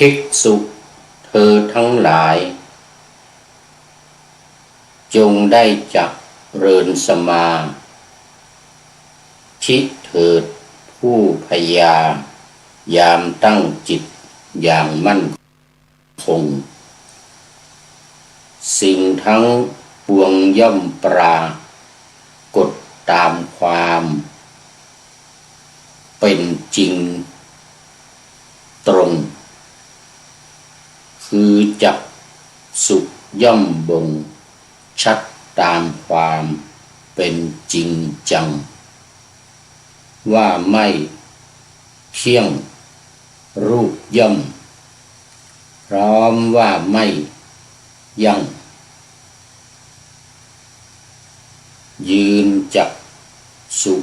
ภิกษุเธอทั้งหลายจงได้จักเริญสมาธิเถิดผู้พยายามตั้งจิตอย่างมั่นคงสิ่งทั้งปวงย่อมปรากฏตามความเป็นจริงตรงคือจักสุขย่อมบ่งชัดตามความเป็นจริงจังว่าไม่เที่ยงรูปย่อมพร้อมว่าไม่ยั่งยืนจักสุ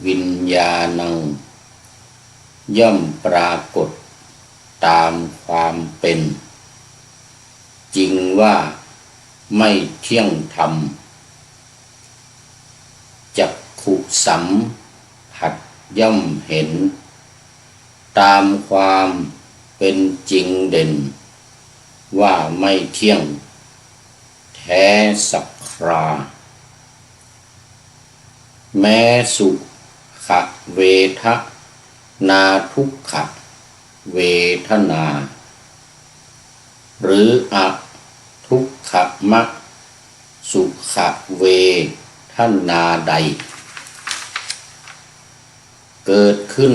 วิญญาณังย่อมปรากฏตามความเป็นจริงว่าไม่เที่ยงธรรมจักขุสัมผัสย่อมเห็นตามความเป็นจริงเด่นว่าไม่เที่ยงแท้สักคราแม้สุขเวทนาทุกขเวทนาหรืออทุกขมะสุขเวทนาใดเกิดขึ้น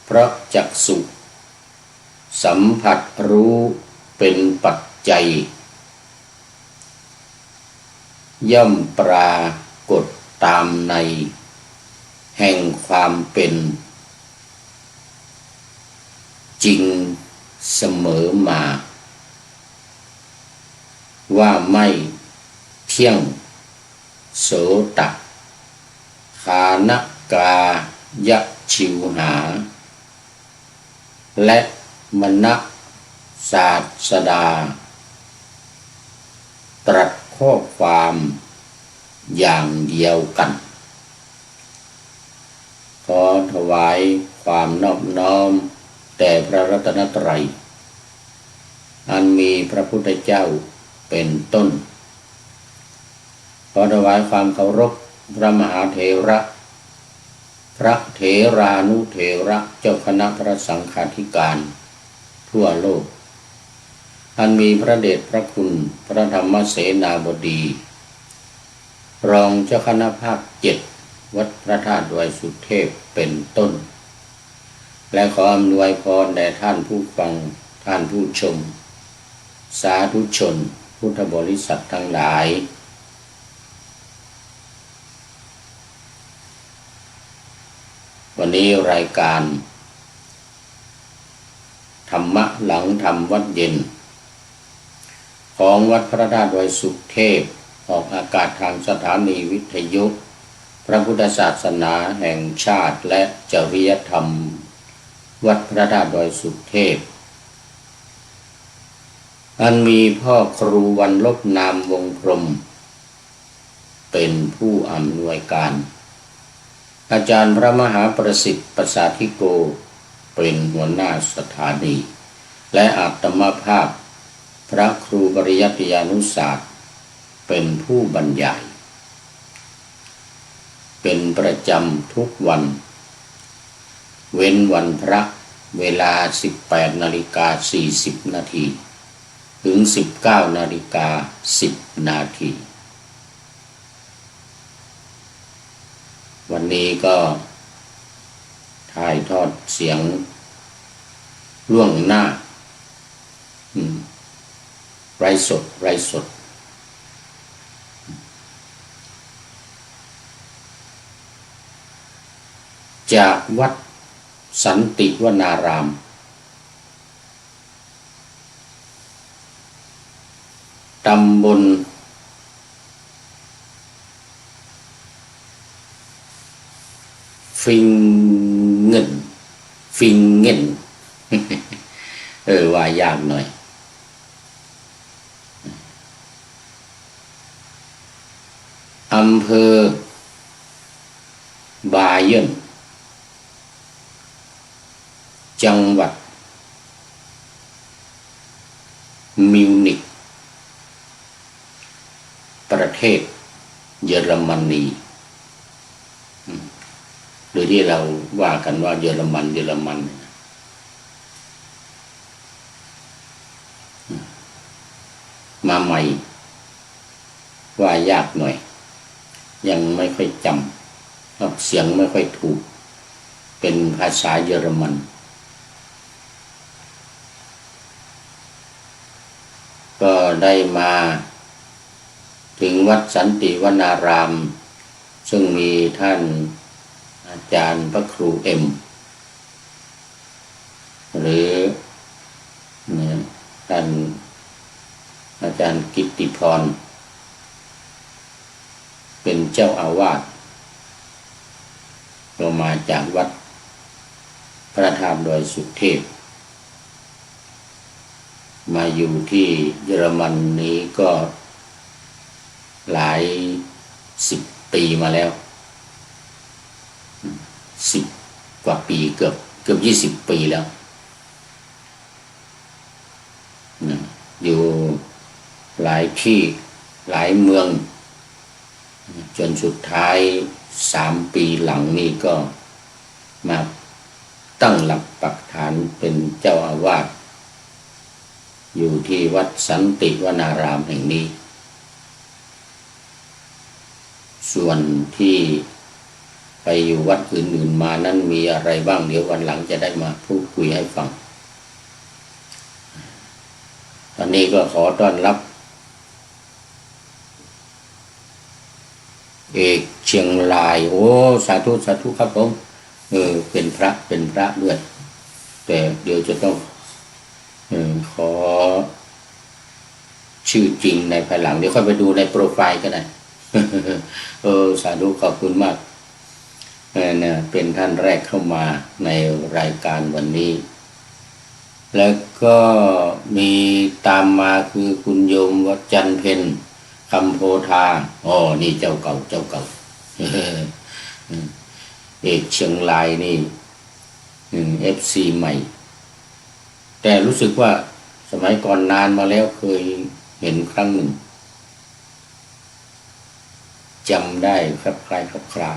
เพราะจักษุสัมผัสรู้เป็นปัจจัยย่อมปรากฏตามในแห่งความเป็นจริงเสมอมาว่าไม่เที่ยงโสตคานกายชิวหาและมนศาสดาตรัสข้อความอย่างเดียวกันขอถวายความนอบน้อมแด่พระรัตนตรัยอันมีพระพุทธเจ้าเป็นต้นขอถวายความเคารพพระมหาเถระพระเถรานุเถระเจ้าคณะพระสังฆาธิการทั่วโลกอันมีพระเดชพระคุณพระธรรมเสนาบดีรองเจ้าคณะภาค7วัดพระธาตุดอยสุเทพเป็นต้นและขออำนวยพรแด่ท่านผู้ฟังท่านผู้ชมสาธุชนพุทธบริษัททั้งหลายวันนี้รายการธรรมะหลังธรรมวัดเย็นของวัดพระธาตุดอยสุเทพออกอากาศทางสถานีวิทยุพระพุทธศาสนาแห่งชาติและจริยธรรมวัดพระธาตุดอยสุเทพอันมีพ่อครูวันลบนามวงพรหมเป็นผู้อำนวยการอาจารย์พระมหาประสิทธิ์ประสาธิโกเป็นหัวหน้าสถานีและอาตมาภาพพระครูปริยัติยานุศาสตร์เป็นผู้บรรยายเป็นประจำทุกวันเว้นวันพระเวลา 18:40 นาทีถึง 19:10 นาทีวันนี้ก็ถ่ายทอดเสียงล่วงหน้าไร้สดจากวัดสันติวนารามตำบลฟิงเงิน ว่ายากหน่อยอำเภอบาเยินจังหวัด มิวนิกประเทศเยอรมนีหรือที่เราว่ากันว่าเยอรมันมาใหม่ว่ายากหน่อยยังไม่ค่อยจำออกเสียงไม่ค่อยถูกเป็นภาษาเยอรมันก็ได้มาถึงวัดสันติวนารามซึ่งมีท่านอาจารย์พระครูเอ็มหรือท่านอาจารย์กิตติพรเป็นเจ้าอาวาสก็มาจากวัดพระธาตุดอยสุเทพมาอยู่ที่เยอรมันนี้ก็หลาย10 ปีมาแล้ว10 กว่าปีเกือบ20 ปีแล้วอยู่หลายที่หลายเมืองจนสุดท้าย3 ปีหลังนี้ก็มาตั้งหลักปักฐานเป็นเจ้าอาวาสอยู่ที่วัดสันติวนารามแห่งนี้ส่วนที่ไปอยู่วัดอื่นๆมานั้นมีอะไรบ้างเดี๋ยววันหลังจะได้มาพูดคุยให้ฟังตอนนี้ก็ขอต้อนรับเอกเชียงรายโอ้สาธุครับผมเป็นพระด้วยแต่เดี๋ยวจะต้องขอชื่อจริงในภายหลังเดี๋ยวค่อยไปดูในโปรไฟล์ก็ได้สาธุขอบคุณมากเนี่ยเป็นท่านแรกเข้ามาในรายการวันนี้แล้วก็มีตามมาคือคุณโยมวัดจันเพ็ญคำโพธานี่เจ้าเก่าเอกเชียงรายนี่FC ใหม่แต่รู้สึกว่าสมัยก่อนนานมาแล้วเคยเห็นครั้งหนึ่งจำได้ครับคล้ายครับคลา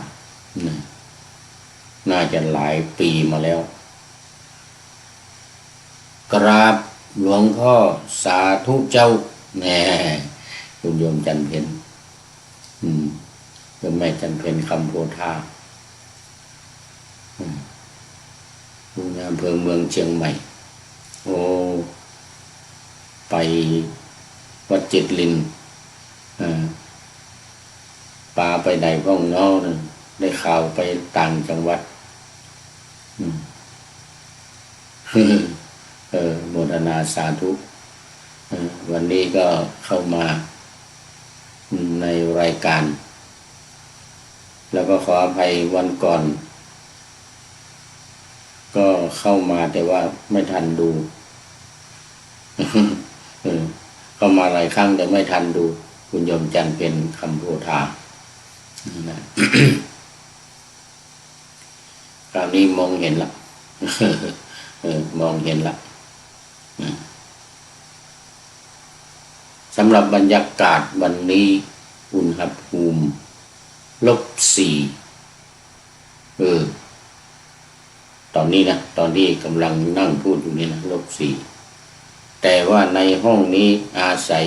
น่าจะหลายปีมาแล้วกราบหลวงพ่อสาธุเจ้าแน่คุณโยมจันเพ็ญคุณแม่จันเพ็ญคำโพธาอยู่ในอำเภอเมืองเชียงใหม่ไปวัดเจ็ดลินปาไปใดพ้องน้องนึงได้ข่าวไปต่างจังหวัดโมทนาสาธุวันนี้ก็เข้ามาในรายการแล้วก็ขออภัยวันก่อนก็เข้ามาแต่ว่าไม่ทันดูเข้ามาหลายครั้งแต่ไม่ทันดูคุณโยมจันเป็นคำโพธาคราวนี้มองเห็นละมองเห็นละสำหรับบรรยากาศวันนี้อุณหภูมิ-4ตอนนี้นะตอนที่กำลังนั่งพูดอยู่นี่นะ-4แต่ว่าในห้องนี้อาศัย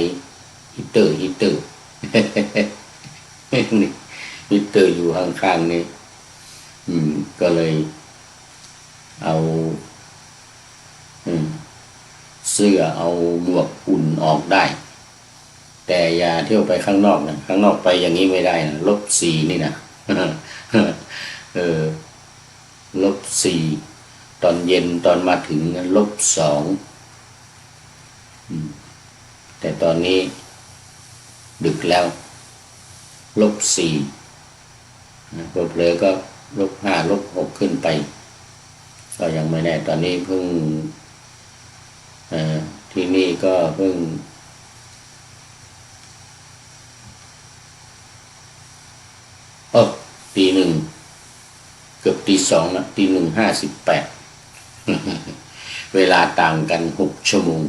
ฮีเตอร์ฮีเตอร์อยู่ข้างๆนี่ก็เลยเอาเสื้อเอาหมวกอุ่นออกได้แต่อย่าเที่ยวไปข้างนอกนะข้างนอกไปอย่างนี้ไม่ได้นะ-4นี่นะ-4ตอนเย็นตอนมาถึง-2แต่ตอนนี้ดึกแล้ว-4เผลอๆก็-5 -6ขึ้นไปก็ยังไม่แน่ตอนนี้เพิ่งที่นี่ก็เพิ่งตี 1เกือบตี 2นะตี 1:58เวลาต่างกัน6 ชั่วโมง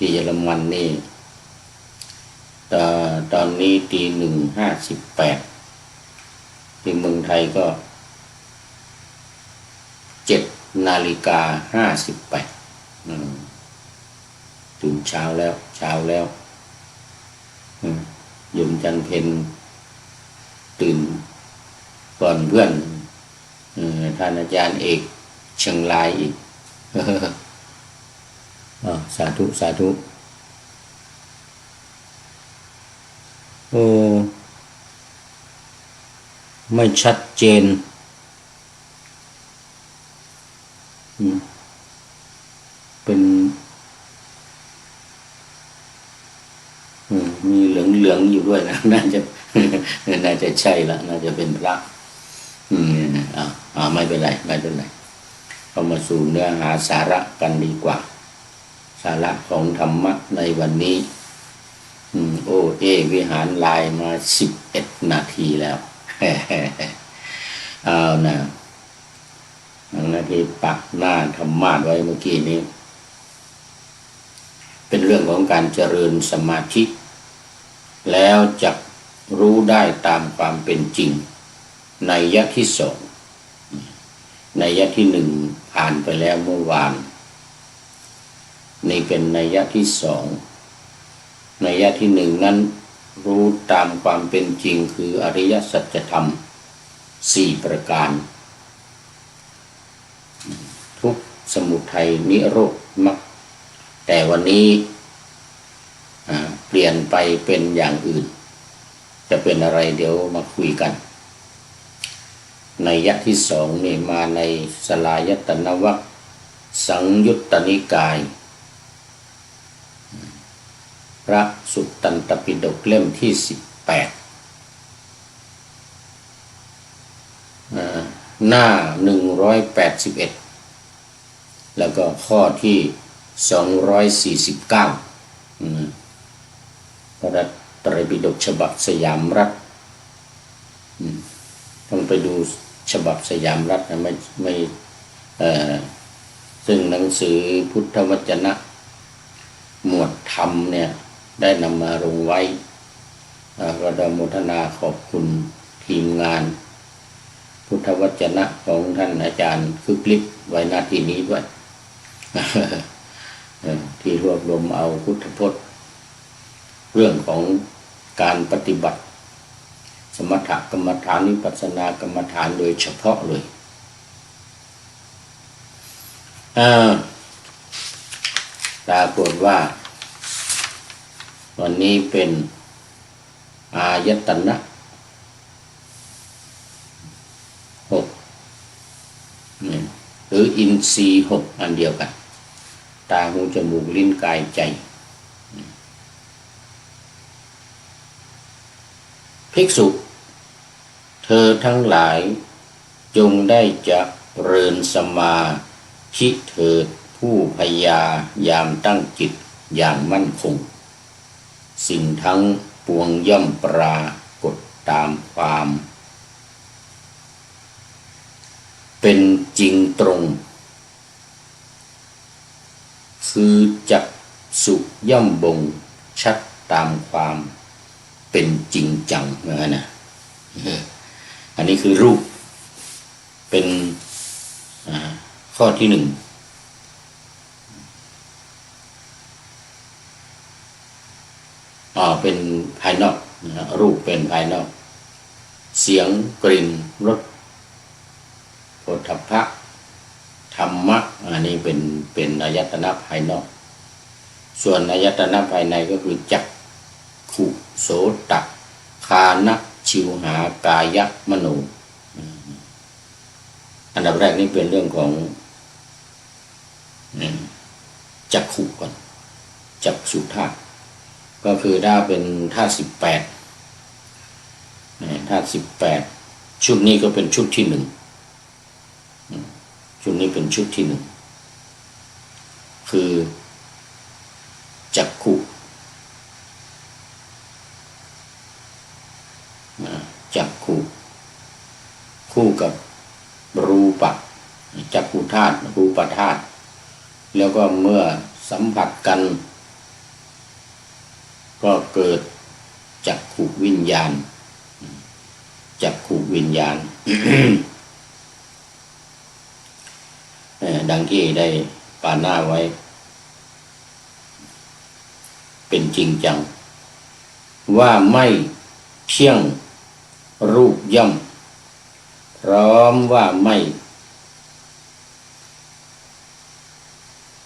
ที่เยอรมันนี่ตอนนี้1:58ที่เมืองไทยก็7:58ตื่นเช้าแล้วยมจันเพ็ญตื่นก่อนเพื่อนท่านอาจารย์เอกเชียงรายอีกสาธุไม่ชัดเจนเป็นมีเหลืองอยู่ด้วยนะน่าจะใช่ละน่าจะเป็นพระไม่เป็นไรเข้ามาสู่เนื้อหาสาระกันดีกว่าสาระของธรรมะในวันนี้วิหารลายมา11 นาทีแล้วเอานะนาทีปักหน้าธรรมะไว้เมื่อกี้นี้เป็นเรื่องของการเจริญสมาธิแล้วจะรู้ได้ตามความเป็นจริงนัยยะที่2นัยยะที่1ผ่านไปแล้วเมื่อวานนี่เป็นนัยยะที่2นัยยะที่1นั้นรู้ตามความเป็นจริงคืออริยสัจธรรม4ประการทุกข์สมุทัยนิโรธมรรคแต่วันนี้เปลี่ยนไปเป็นอย่างอื่นจะเป็นอะไรเดี๋ยวมาคุยกันนัยยะที่2นี่มาในสลายตนวรรคสังยุตตนิกายพระสุตตันตปิฎกเล่มที่18หน้า181แล้วก็ข้อที่249พระไตรปิฎกฉบับสยามรัฐต้องไปดูฉบับสยามรัฐนะไม่ซึ่งหนังสือพุทธวจนะหมวดธรรมเนี่ยได้นำมาลงไว้ก็ได้โมทนาขอบคุณทีมงานพุทธวจนะของท่านอาจารย์คึกฤทธิ์ไว้หน้าที่นี้ด้วยที่รวบรวมเอาพุทธพจน์เรื่องของการปฏิบัติสมถกรรมฐานวิปัสสนากรรมฐานโดยเฉพาะเลยปรากฏว่าวันนี้เป็นอายตนะ6หรืออินทรีย์6อันเดียวกันตาหูจมูกลิ้นกายใจภิกษุเธอทั้งหลายจงได้จะเริญสมาธิเถิดผู้พยายามตั้งจิตอย่างมั่นคงสิ่งทั้งปวงย่อมปรากฏตามความเป็นจริงตรงคือจักษุย่อมบ่งชัดตามความเป็นจริงจังนะอันนี้คือรูปเป็นข้อที่1เป็นภายนอกรูปเป็นภายนอกเสียงกลิ่นรสโผฏฐัพพะธรรมะอันนี้เป็นอายตนะภายนอกส่วนอายตนะภายในก็คือจักขุโสตคานะชิวหากายะมโนอันดับแรกนี่เป็นเรื่องของจักขุก่อนจักษุธาตุก็คือถ้าเป็นธาตุ18ธาตุ18ชุดนี้ก็เป็นชุดที่1ชุดนี้เป็นชุดที่1คือจักขุจักขุคู่กับรูปะจักขุธาตุรูปธาตุแล้วก็เมื่อสัมผัสกัน ก็เกิดจักขุวิญญาณจักขุวิญญาณ ดังที่ได้ปาหน้าไว้เป็นจริงจังว่าไม่เที่ยงรูปย่อมพร้อมว่าไม่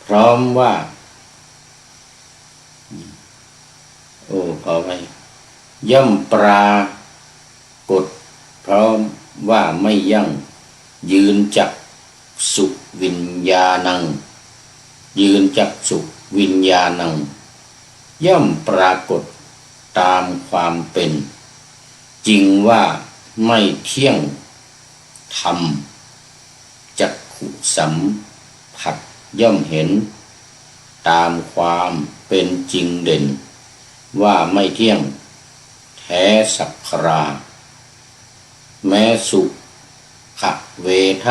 พร้อมว่าขอไปย่อมปรากฏพร้อมว่าไม่ยั่งยืนจักสุวิญญาณังยืนจักสุวิญญาณังย่อมปรากฏตามความเป็นจริงว่าไม่เที่ยงธรรมจักขุสัมผัสย่อมเห็นตามความเป็นจริงเด่นว่าไม่เที่ยงแท้สักคราแม้สุขเวท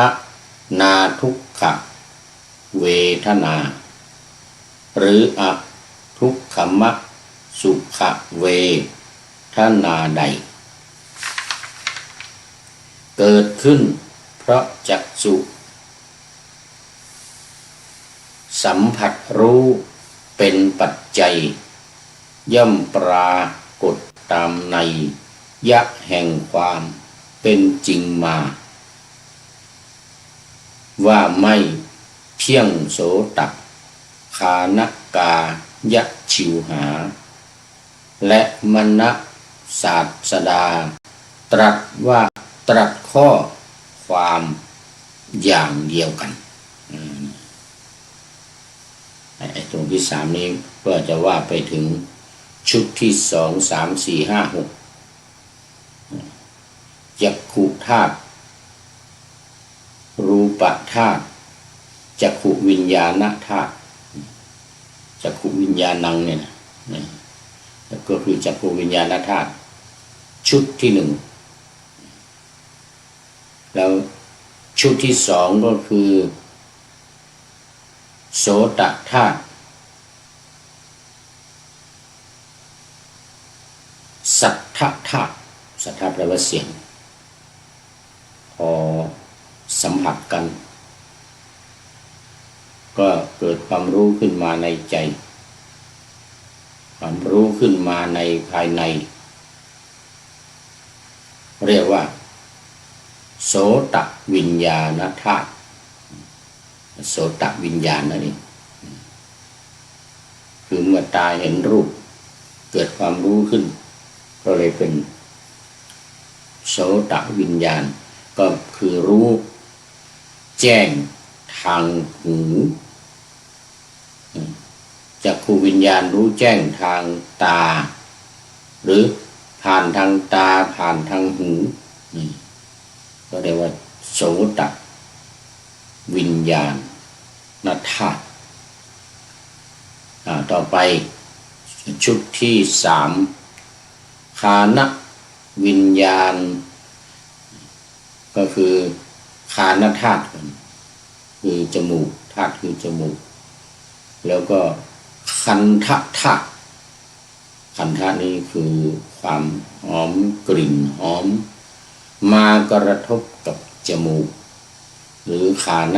นาทุกขเวทนาหรืออทุกขมะสุขเวทนาใดเกิดขึ้นเพราะจักษุสัมผัสรู้เป็นปัจจัยย่อมปรากฏตามในยะแห่งความเป็นจริงมาว่าไม่เที่ยงโสตัคานกายะชิวหาและมณศาสดาตรัสว่าตรัสข้อความอย่างเดียวกันตรงที่3นี้ก็จะว่าไปถึงชุดที่2 3 4 5 6จักขุธาตุรูปธาตุจักขุวิญญาณธาตุจักขุวิญญาณังเนี่ยนะก็คือจักขุวิญญาณธาตุชุดที่1แล้วชุดที่2ก็คือโสตธาตุสัทธธาตุสัทธะแปลว่าเสียงพอสัมผัสกันก็เกิดความรู้ขึ้นมาในใจความรู้ขึ้นมาในภายในเรียกว่าโสตวิญญาณธาตุโสตวิญญาณนั่นเองคือเมื่อตาเห็นรูปเกิดความรู้ขึ้นก็เลยเป็นโสตวิญญาณก็คือรู้แจ้งทางหูจักขุวิญญาณรู้แจ้งทางตาหรือผ่านทางตาผ่านทางหูก็เรียกว่าโสตวิญญาณธาตุต่อไปชุดที่3คานวิญญาณก็คือคานธาตุคือจมูกธาตุคือจมูกแล้วก็คันธธาตุคันธะนี้คือความหอมกลิ่นหอมมากระทบกับจมูกหรือคาน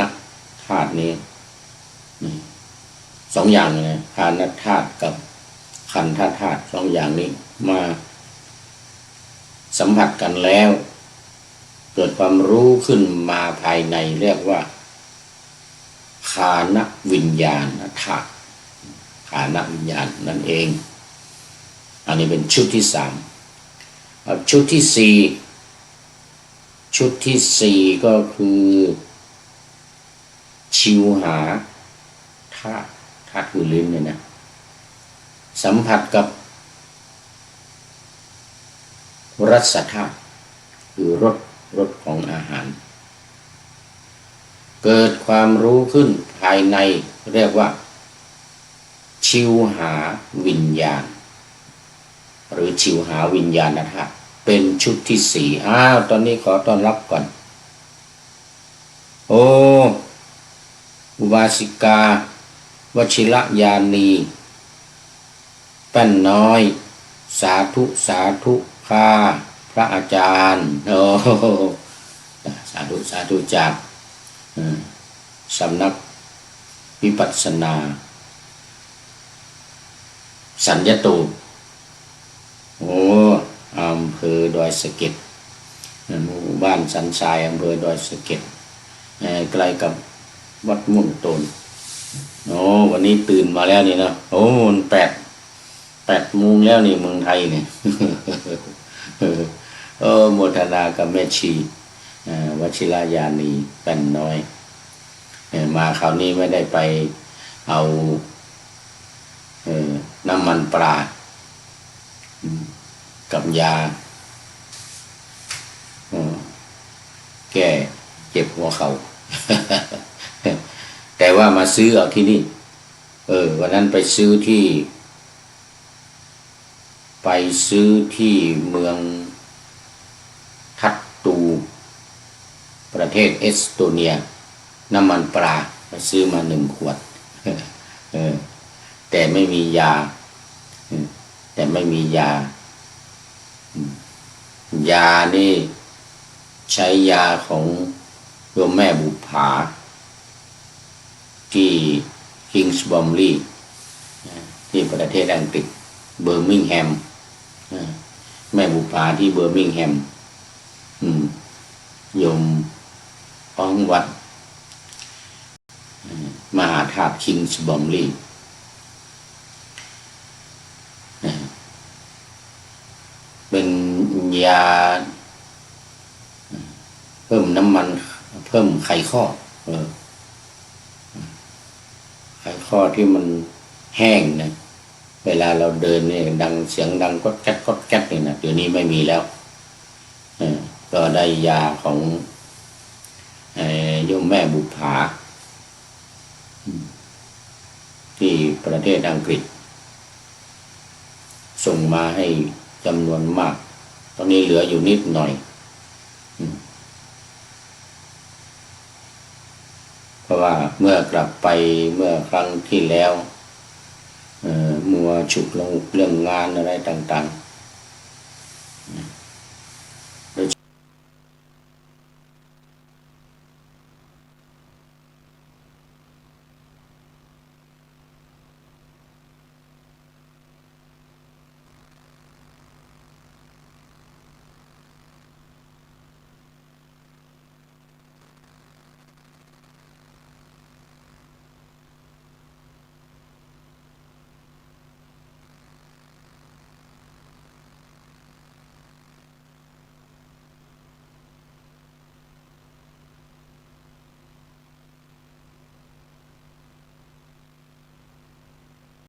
ธาตุนี้2อย่างเลยคานธาตุกับคันธธาตุ2อย่างนี้มาสัมผัสกันแล้วเกิดความรู้ขึ้นมาภายในเรียกว่าคานวิญญาณธาตุคานวิญญาณนั่นเองอันนี้เป็นชุดที่3ชุดที่4ก็คือชิวหาธาตุคือลิ้นเนี่ยนะสัมผัสกับรสธาตุคือรสของอาหารเกิดความรู้ขึ้นภายในเรียกว่าชิวหาวิญญาณหรือชิวหาวิญญาณธาตุเป็นชุดที่4ตอนนี้ขอต้อนรับก่อนอุบาสิกาวชิรยานี แป้นน้อยสาธุสาธุข้าพระอาจารย์โอ้สาธุสาธุจากสำนักวิปัสสนาสัญญตูโอ้อำเภอดอยสะเก็ดหมู่บ้านสันทรายอำเภอดอยสะเก็ดใกล้กับวัดม่วงโตนโอ้วันนี้ตื่นมาแล้วนี่นะโอ้มัน8 โมงแล้วนี่เมืองไทยเนี่ยโมทนากับแม่ชีวชิรายานีแป้นน้อยมาคราวนี้ไม่ได้ไปเอาน้ำมันปลากับยาแก้เจ็บหัวเขา แต่ว่ามาซื้อเอาที่นี่วันนั้นไปซื้อที่เมืองทัตตูประเทศเอสโตเนียน้ำมันปลาไปซื้อมา1 ขวด แต่ไม่มียายานี่ใช้ยาของโยมแม่บุภาที่คิงส์บอมลีย์ที่ประเทศอังกฤษเบอร์มิงแฮมแม่บุภาที่เบอร์มิงแฮมโยมของวัดมหาธาตุคิงส์บอมลีย์เป็นยาเพิ่มน้ำมันเพิ่มไขข้อไขข้อที่มันแห้งนะเวลาเราเดินเนี่ยดังเสียงดังก๊อดแก๊ดนี่นะเดี๋ยวนี้ไม่มีแล้วก็ได้ยาของโยมแม่บุภาที่ประเทศอังกฤษส่งมาให้จำนวนมากตอนนี้เหลืออยู่นิดหน่อยเพราะว่าเมื่อกลับไปเมื่อครั้งที่แล้วมัวฉุกลงเรื่องงานอะไรต่างๆ